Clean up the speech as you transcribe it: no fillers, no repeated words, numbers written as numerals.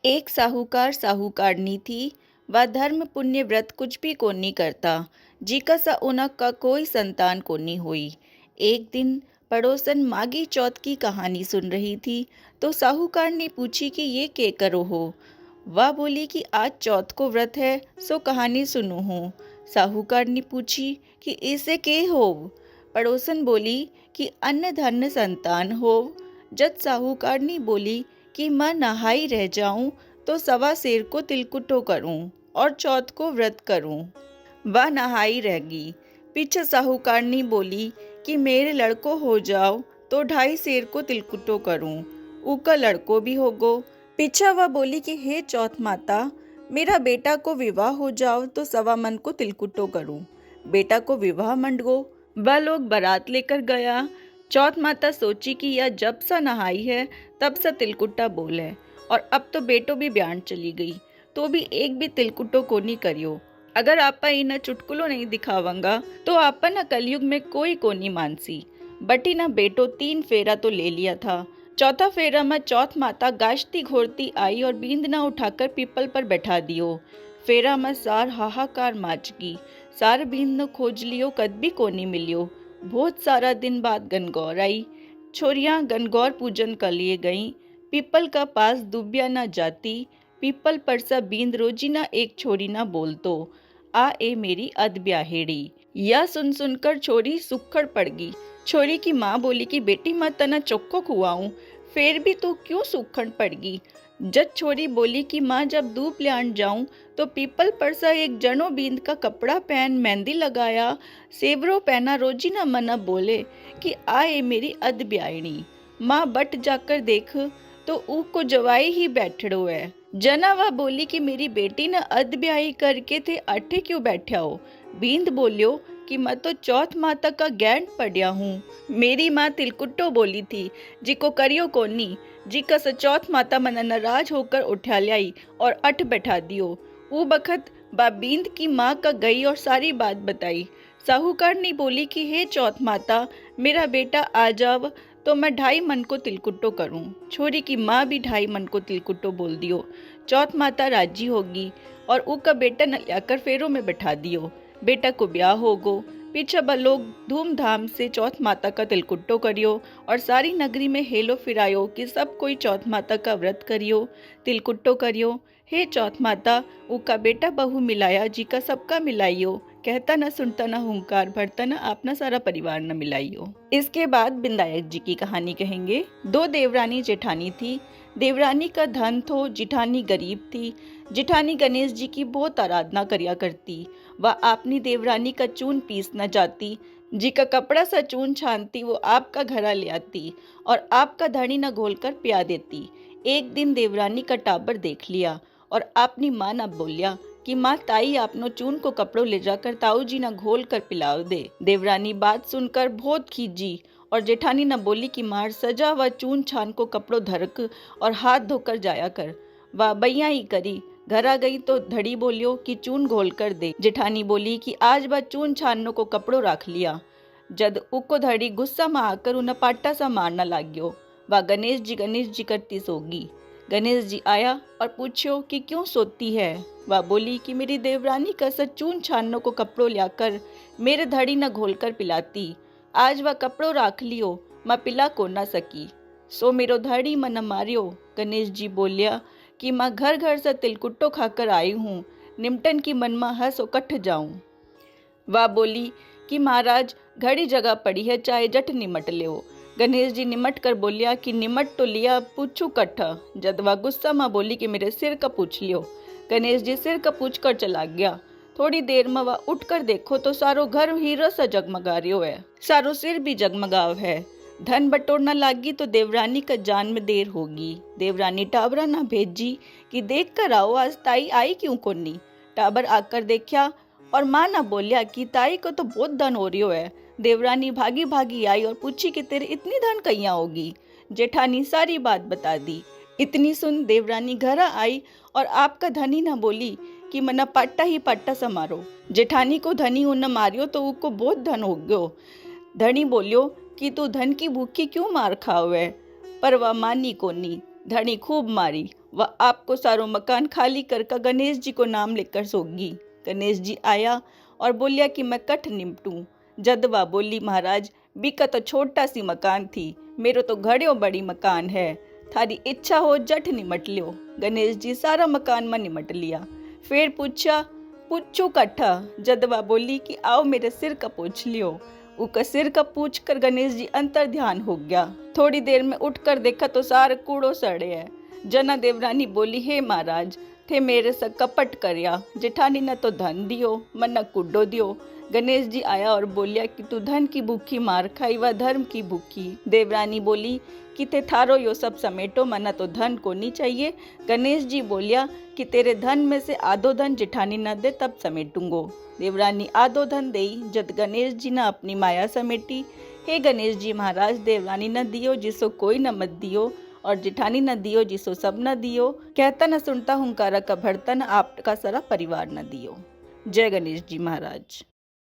एक साहूकार साहूकारनी थी। वह धर्म पुण्य व्रत कुछ भी कोनी करता। जी का सा उना का कोई संतान कोनी हुई। एक दिन पड़ोसन मागी चौथ की कहानी सुन रही थी तो साहूकार ने पूछी कि ये के करो हो। वह बोली कि आज चौथ को व्रत है सो कहानी सुनू हूँ। साहूकार ने पूछी कि इसे के हो। पड़ोसन बोली कि अन्न धन्य संतान हो। जब साहूकार ने बोली कि मैं नहाई रह जाऊं तो सवा शेर को तिलकुटो करूं और चौथ को व्रत करूं। वह नहाई रहेगी। पीछे साहूकारनी बोली कि मेरे लड़को हो जाओ तो 2.5 शेर को तिलकुटो करूं, ऊका लड़को भी होगो। पीछे वह बोली कि हे चौथ माता, मेरा बेटा को विवाह हो जाओ तो 1.25 मन को तिलकुटो करूं। बेटा को विवाह मंडगो। वह लोग बारात लेकर गया। चौथ माता सोची कि यह जब सा नहाई है तब सा तिलकुट्टा बोल है और अब तो बेटो भी ब्यान चली गई तो भी एक भी तिलकुटो को नहीं करियो। अगर आपा इन्हें चुटकुलो नहीं दिखावंगा तो आपा न कलयुग में कोई को नहीं मानसी। बटी न बेटो 3 फेरा तो ले लिया था। चौथा फेरा में चौथ माता गाजती घोरती आई और बींद न उठाकर पीपल पर बैठा दियो। फेरा में सार हाहाकार माच गई। सार बींद न खोज लियो कद भी कोनी मिलियो। बहुत सारा दिन बाद गनगौर आई। छोरियां गनगौर पूजन कर लिए गईं। पीपल का पास दुबिया न जाती। पीपल पर सा बींद रोजी ना एक छोरी ना बोलतो। आ ए मेरी अध ब्याहेड़ी। यह सुन सुनकर छोरी सुक्खड़ पड़ गई। छोरी की माँ बोली कि बेटी मैं तना चोक्को खुआऊं, फिर भी तू क्यों सुक्खड़ पड़ गई। जज छोरी बोली कि माँ जब दूप लियान जाऊं तो पीपल पर सा एक जनो बींद का कपड़ा पहन मेहंदी लगाया सेवरो पहना रोजी ना मना बोले कि आए मेरी अध ब्याहिणी। माँ बट जाकर देख तो ऊ को जवाई ही बैठड़ो है। जना वह बोली कि मेरी बेटी ने अध ब्याही करके थे अठे क्यों बैठा हो। बींद बोलियो कि मैं तो चौथ माता का ज्ञान पढ़िया हूँ। मेरी माँ तिलकुट्टो बोली थी जिको करियो कोनी। जी का चौथ माता मना नाराज होकर उठा लाई और अठ बैठा दियो। वो बखत बा बींद की माँ का गई और सारी बात बताई। साहूकार ने बोली कि हे चौथ माता, मेरा बेटा आ जाव तो मैं 2.5 मन को तिलकुट्टो करूं। छोरी की माँ भी 2.5 मन को तिलकुट्टो बोल दियो। चौथ माता राजी होगी और ऊ का बेटा न लाकर फेरों में बैठा दियो। बेटा को ब्याह होगो। पीछे ब लोग धूमधाम से चौथ माता का तिलकुट्टो करियो और सारी नगरी में हेलो फिरायो कि सब कोई चौथ माता का व्रत करियो, तिलकुट्टो करियो। हे चौथ माता, ऊका बेटा बहू मिलाया जी का सबका मिलाइयो। कहता न सुनता न हुंकार भरता न अपना सारा परिवार न मिलाइयो। इसके बाद बिंदायक जी की कहानी कहेंगे। 2 देवरानी जेठानी थी। देवरानी का धन थो, जिठानी गरीब थी। जिठानी गणेश जी की बहुत आराधना करिया करती। वह अपनी देवरानी का चून पीस न जाती। जी का कपड़ा सा चून छानती वो आपका घरा ले आती और आपका धनी न घोल कर पिया देती। एक दिन देवरानी का टाबर देख लिया और अपनी माँ न बोलिया कि माँ ताई आपनो चून को कपड़ों ले जाकर ताऊ जी न घोल कर पिलाओ दे। देवरानी बात सुनकर बहुत खींची और जेठानी न बोली कि मार सजा व चून छान को कपड़ों धरक और हाथ धोकर जाया कर। वह बैया ही करी। घर आ गई तो धड़ी बोलियो कि चून घोल कर दे। जेठानी बोली कि आज वह चून छानने को कपड़ों रख लिया। जद उको धड़ी गुस्सा में आकर उन्हें पाटा सा मारना लाग्यो। वह गणेश जी करती सोगी। गणेश जी आया और पूछो कि क्यों सोती है। वह बोली कि मेरी देवरानी का चून छानने को कपड़ों लाकर मेरे धड़ी न घोल कर पिलाती। आज वह कपड़ों राख लियो, मैं पिला को न सकी, सो मेरो धड़ी मन मारियो। गणेश जी बोलिया कि मैं घर घर से तिलकुट्टो खाकर आई हूँ, निमटन की मन में हंस कठ जाऊं। वह बोली कि महाराज घड़ी जगह पड़ी है, चाहे जट निमट ले। गणेश जी निमट कर बोलिया कि निमट तो लिया, पूछू कट्ठा। जद वह गुस्सा में बोली कि मेरे सिर का पूछ लियो। गणेश जी सिर का पूछ कर चला गया। थोड़ी देर में वह उठ कर देखो तो सारो घर हीरो सा जगमगा रियो है, सारो सिर भी जगमगाव है। धन बटोरना लागी तो देवरानी का जान में देर होगी। देवरानी टाबरा ना भेजी कि देख कर आओ आज ताई आई क्यों कोनी। टाबर आकर देखा और माँ ना बोलिया कि ताई को तो बहुत धन हो रियो है। देवरानी भागी भागी आई और पूछी कि तेरे इतनी धन कहिया होगी। जेठानी सारी बात बता दी। इतनी सुन देवरानी घर आई और आपका धनी ना बोली कि मना पाटा ही पाटा सा मारो। जेठानी को धनी उन मारियो तो उसको बहुत धन हो गयो। धनी बोलियो कि तू धन की भूखी क्यों मार खावे, पर वह मानी कोनी। धनी खूब मारी वह आपको सारो मकान खाली कर गणेश जी को नाम लेकर सोगी। गणेश जी आया और बोलिया कि मैं कठ निपटूं। जदवा बोली, महाराज बीका तो छोटा सी मकान थी, मेरो तो घड़ियों बड़ी मकान है, थारी इच्छा हो जट निमट लियो। गणेश जी सारा मकान में निमट लिया। फिर पूछू कट्ठा। जदवा बोली कि आओ मेरे सिर का पूछ लियो। उका सिर का पूछ कर गणेश जी अंतर ध्यान हो गया। थोड़ी देर में उठकर देखा तो सारे कूड़ो सड़े है। जना देवरानी बोली, हे महाराज थे मेरे से कपट करया, जेठानी ने तो धन दियो मन कुड्डो दियो। गणेश जी आया और बोलिया कि तू धन की भूखी मार खाई व धर्म की भूखी। देवरानी बोली कि ते थारो यो सब समेटो, मना तो धन को नहीं चाहिए। गणेश जी बोलिया कि तेरे धन में से आधो धन जेठानी न दे तब समेटूंगो। देवरानी आधो धन देई। जब गणेश जी ने अपनी माया समेटी, हे गणेश जी महाराज देवरानी न दियो जिसो कोई न मत दियो, और जेठानी न दियो जिसो सब न दियो, कहता न सुनता हुंकारा का भरता न आपका सारा परिवार न दियो। जय गणेश जी महाराज।